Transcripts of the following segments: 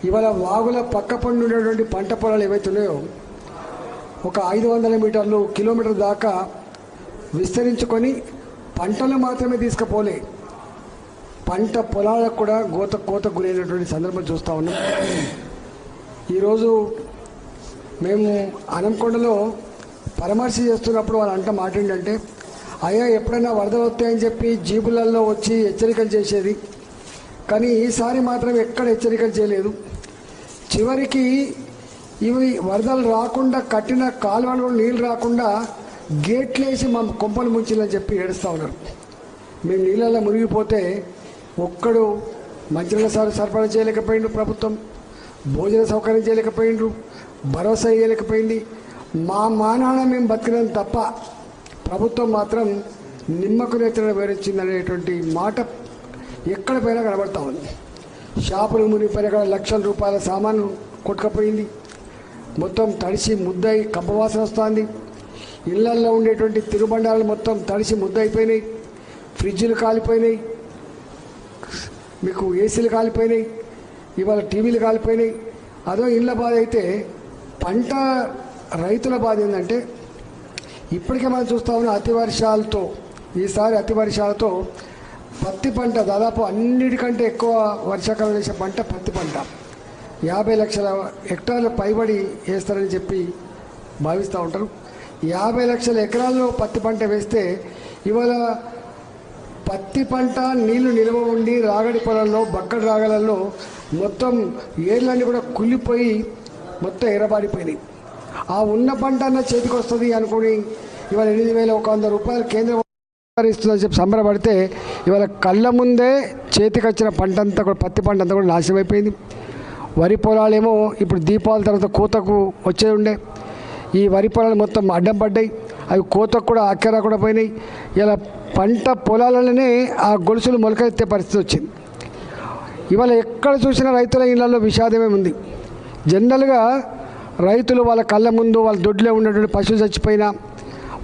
ఇవాళ వాగుల పక్క పండు ఉండేటువంటి పంట పొలాలు ఏవైతే ఉన్నాయో ఒక 500 మీటర్లు కిలోమీటర్ దాకా విస్తరించుకొని పంటలు మాత్రమే తీసుకుపోలే, పంట పొలాలకు కూడా కోత గురైనటువంటి సందర్భం చూస్తూ ఉన్నాం. ఈరోజు మేము అనంకొండలో పరామర్శ చేస్తున్నప్పుడు వాళ్ళు అంట మాట ఏంటంటే, అయ్యా ఎప్పుడైనా వరదలు వస్తాయని చెప్పి జీబులలో వచ్చి హెచ్చరికలు చేసేది, కానీ ఈసారి మాత్రం ఎక్కడ హెచ్చరికలు చేయలేదు. చివరికి ఇవి వరదలు రాకుండా కట్టిన కాలువలో నీళ్ళు రాకుండా గేట్లేసి మా కొంపలు ముంచిందని చెప్పి ఏడుస్తూ ఉన్నారు. మేము నీళ్ళల్లో మునిగిపోతే ఒక్కడు మంచినీళ్ళ సరఫరా చేయలేకపోయిండు, ప్రభుత్వం భోజన సౌకర్యం చేయలేకపోయిండ్రు, భరోసా ఇవ్వలేకపోయింది. మా మానాన మేము బతికినంత తప్ప ప్రభుత్వం మాత్రం నిమ్మకు నెత్తన వివరించిందనేటువంటి మాట ఎక్కడ పోయినా కనబడతా ఉంది. షాపులు మునిగిపోయిన అక్కడ లక్షల రూపాయల సామాను కొట్టుకపోయింది, మొత్తం తడిసి ముద్దయి కంపవాసన వస్తుంది. ఇళ్లల్లో ఉండేటువంటి తిరుబండారాలు మొత్తం తడిసి ముద్దయిపోయినాయి, ఫ్రిడ్జ్లు కాలిపోయినాయి, మీకు ఏసీలు కాలిపోయినాయి, ఇవాళ టీవీలు కాలిపోయినాయి. అదో ఇళ్ళ బాధ అయితే పంట రైతుల బాధ ఏంటంటే, ఇప్పటికే మనం చూస్తూ ఉన్న అతి వర్షాలతో, ఈసారి అతి వర్షాలతో పత్తి పంట దాదాపు అన్నిటికంటే ఎక్కువ వర్షాకాలం వేసే పంట పత్తి పంట 50 లక్షల హెక్టార్లు పైబడి వేస్తారని చెప్పి భావిస్తూ ఉంటారు. 50 లక్షల ఎకరాల్లో పత్తి పంట వేస్తే ఇవాళ పత్తి పంట నీళ్లు నిల్వ ఉండి రాగడి పొలంలో బక్కడి రాగలలో మొత్తం ఏర్లన్నీ కూడా కుళ్ళిపోయి మొత్తం ఎర్రబారిపోయినాయి. ఆ ఉన్న పంట అన్న చేతికి వస్తుంది అనుకుని ఇవాళ 8,100 రూపాయలు కేంద్రం ఇస్తుందని చెప్పి సంబరపడితే ఇవాళ కళ్ళ ముందే చేతికి వచ్చిన పంట అంతా కూడా పత్తి పంట అంతా కూడా నాశనం అయిపోయింది. వరి పొలాలేమో ఇప్పుడు దీపావళి తర్వాత కోతకు వచ్చే ఉండే, ఈ వరి పొలాలు మొత్తం అడ్డం పడ్డాయి, అవి కోతకు కూడా అక్కర కూడా పోయినాయి. ఇలా పంట పొలాలనే ఆ గొలుసులు మొలకెత్తే పరిస్థితి వచ్చింది. ఇవాళ ఎక్కడ చూసినా రైతుల ఇళ్లలో విషాదమే ఉంది. జనరల్గా రైతులు వాళ్ళ కళ్ళ ముందు వాళ్ళ దొడ్లో ఉన్నటువంటి పశువులు చచ్చిపోయినా,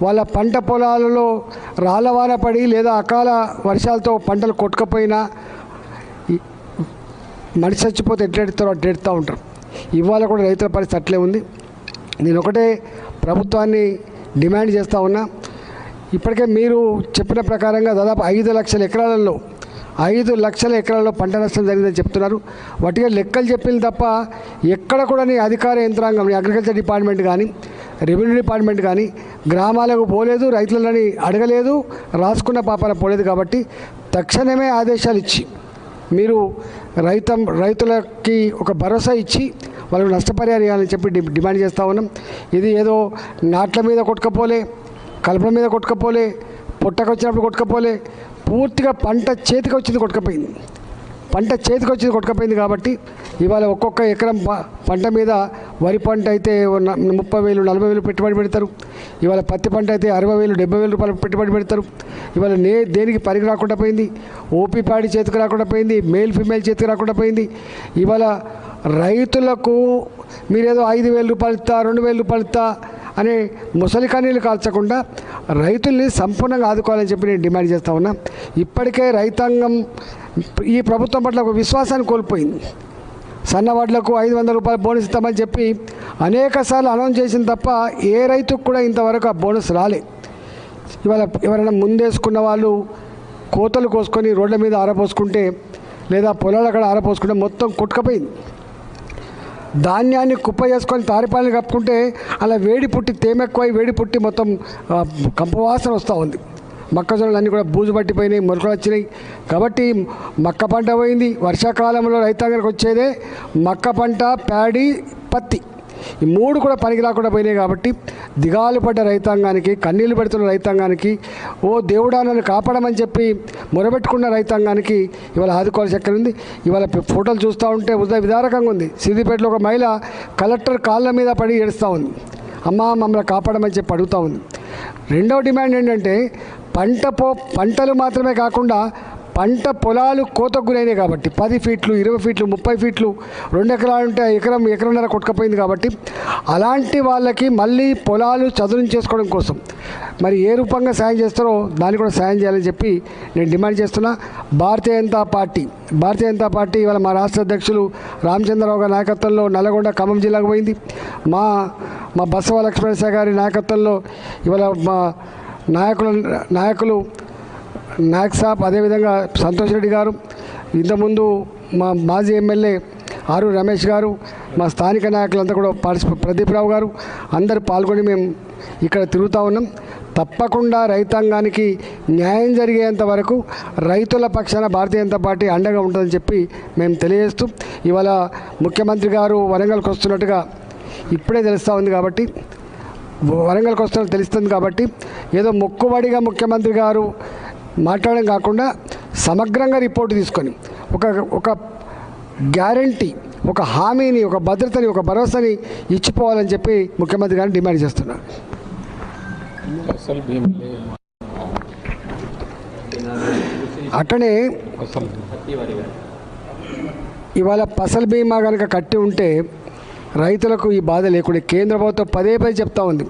వాళ్ళ పంట పొలాలలో రాళ్ళవాన పడి లేదా అకాల వర్షాలతో పంటలు కొట్టుకపోయినా, మనిషి చచ్చిపోతే ఎట్లా ఎడతారో అట్లా ఎడుతూ ఉంటారు. ఇవాళ కూడా రైతుల పరిస్థితి అట్లే ఉంది. నేను ఒకటే ప్రభుత్వాన్ని డిమాండ్ చేస్తూ ఉన్నా, ఇప్పటికే మీరు చెప్పిన ప్రకారంగా దాదాపు 5 లక్షల ఎకరాలలో 5 లక్షల ఎకరాల్లో పంట నష్టం జరిగిందని చెప్తున్నారు. వాటిగా లెక్కలు చెప్పింది తప్ప ఎక్కడ కూడా నీ అధికార యంత్రాంగం, నీ అగ్రికల్చర్ డిపార్ట్మెంట్ కానీ రెవెన్యూ డిపార్ట్మెంట్ కానీ గ్రామాలకు పోలేదు, రైతులని అడగలేదు, రాసుకున్న పాపాన పోలేదు. కాబట్టి తక్షణమే ఆదేశాలు ఇచ్చి మీరు రైతులకి ఒక భరోసా ఇచ్చి వాళ్ళకు నష్టపరిహారం ఇవ్వాలని చెప్పి డిమాండ్ చేస్తూ ఉన్నాం. ఇది ఏదో నాట్ల మీద కొట్టుకపోలే, కలపల మీద కొట్టుకపోలే, పొట్టకు వచ్చినప్పుడు కొట్టుకపోలే, పూర్తిగా పంట చేతికి వచ్చింది కొట్టుకపోయింది. పంట చేతికి వచ్చింది కొట్టుకపోయింది. కాబట్టి ఇవాళ ఒక్కొక్క ఎకరం పంట మీద వరి పంట అయితే 30,000 40,000 పెట్టుబడి పెడతారు. ఇవాళ పత్తి పంట అయితే 60,000 70,000 రూపాయలు పెట్టుబడి పెడతారు. ఇవాళ దేనికి పనికి రాకుండా పోయింది, ఓపీ పాడి చేతికి రాకుండా పోయింది, మేల్ ఫీమేల్ చేతికి రాకుండా పోయింది. ఇవాళ రైతులకు మీరేదో 5,000 రూపాయలు ఇస్తా 2,000 రూపాయలు ఇస్తా అనే ముసలి కన్నీళ్ళు కాల్చకుండా రైతుల్ని సంపూర్ణంగా ఆదుకోవాలని చెప్పి నేను డిమాండ్ చేస్తూ ఉన్నా. ఇప్పటికే రైతాంగం ఈ ప్రభుత్వం పట్ల ఒక విశ్వాసాన్ని కోల్పోయింది. సన్నవాడ్లకు 500 రూపాయలు బోనస్ ఇస్తామని చెప్పి అనేకసార్లు అనౌన్స్ చేసిన తప్ప ఏ రైతుకు కూడా ఇంతవరకు ఆ బోనస్ రాలే. ఇవాళ ఎవరైనా ముందేసుకున్న వాళ్ళు కోతలు కోసుకొని రోడ్ల మీద ఆరపోసుకుంటే లేదా పొలాల అక్కడ ఆరపోసుకుంటే మొత్తం కొట్టుకపోయింది. ధాన్యాన్ని కుప్ప చేసుకొని తారిపాలని కప్పుకుంటే అలా వేడి పుట్టి తేమెక్కువై వేడి పుట్టి మొత్తం కంపవాసన వస్తూ ఉంది. మొక్కజొన్నలు అన్నీ కూడా బూజు పట్టిపోయినాయి, మొలకలు వచ్చినాయి. కాబట్టి మక్క పంట పోయింది. వర్షాకాలంలో రైతాంగానికి వచ్చేదే మక్క పంట, ప్యాడీ, పత్తి, ఈ 3 కూడా పనికి రాకుండా పోయినాయి. కాబట్టి దిగాలు పడ్డ రైతాంగానికి, కన్నీళ్లు పెడుతున్న రైతాంగానికి, ఓ దేవుడా నన్ను కాపాడమని చెప్పి మొరబెట్టుకున్న రైతాంగానికి ఇవాళ ఆదుకోవాల్సి ఎక్కడ ఉంది. ఇవాళ ఫోటోలు చూస్తూ ఉంటే విదారకంగా ఉంది. సిద్దిపేటలో ఒక మహిళ కలెక్టర్ కాళ్ళ మీద పడి ఏడుస్తూ ఉంది, అమ్మా మమ్మల్ని కాపాడమని చెప్పి అడుగుతూ ఉంది. రెండవ డిమాండ్ ఏంటంటే పంటలు మాత్రమే కాకుండా పంట పొలాలు కోతకు గురైనాయి కాబట్టి 10 ఫీట్లు 20 ఫీట్లు 30 ఫీట్లు 2 ఎకరాలు ఉంటే ఎకరన్నర కొట్టుకపోయింది కాబట్టి అలాంటి వాళ్ళకి మళ్ళీ పొలాలు చదును చేసుకోవడం కోసం మరి ఏ రూపంగా సాయం చేస్తారో దాన్ని కూడా సాయం చేయాలని చెప్పి నేను డిమాండ్ చేస్తున్నా. భారతీయ జనతా పార్టీ ఇవాళ మా రాష్ట్ర అధ్యక్షులు రామచంద్రరావు గారి నాయకత్వంలో నల్లగొండ ఖమ్మం జిల్లాకు పోయింది. మా బసవ లక్ష్మణ గారి నాయకత్వంలో ఇవాళ మా నాయకులు నాయక్ సాబ్, అదేవిధంగా సంతోష్ రెడ్డి గారు, ఇంతకుముందు మా మాజీ ఎమ్మెల్యే ఆరు రమేష్ గారు, మా స్థానిక నాయకులంతా కూడా ప్రదీప్ రావు గారు అందరూ పాల్గొని మేము ఇక్కడ తిరుగుతూ ఉన్నాం. తప్పకుండా రైతాంగానికి న్యాయం జరిగేంత వరకు రైతుల పక్షాన భారతీయ జనతా పార్టీ అండగా ఉంటుందని చెప్పి మేము తెలియజేస్తూ, ఇవాళ ముఖ్యమంత్రి గారు వరంగల్కి వస్తున్నట్టుగా ఇప్పుడే తెలుస్తూ ఉంది కాబట్టి వరంగల్కి వస్తున్నట్టు తెలుస్తుంది కాబట్టి ఏదో మొక్కుబడిగా ముఖ్యమంత్రి గారు మాట్లాడడం కాకుండా సమగ్రంగా రిపోర్టు తీసుకొని ఒక గ్యారంటీ, ఒక హామీని, ఒక భద్రతని, ఒక భరోసాని ఇచ్చిపోవాలని చెప్పి ముఖ్యమంత్రి గారిని డిమాండ్ చేస్తున్నారు. అట్లనే ఇవాళ ఫసల్ బీమా కనుక కట్టి ఉంటే రైతులకు ఈ బాధ లేకుండా కేంద్ర ప్రభుత్వం పదే చెప్తా ఉంది.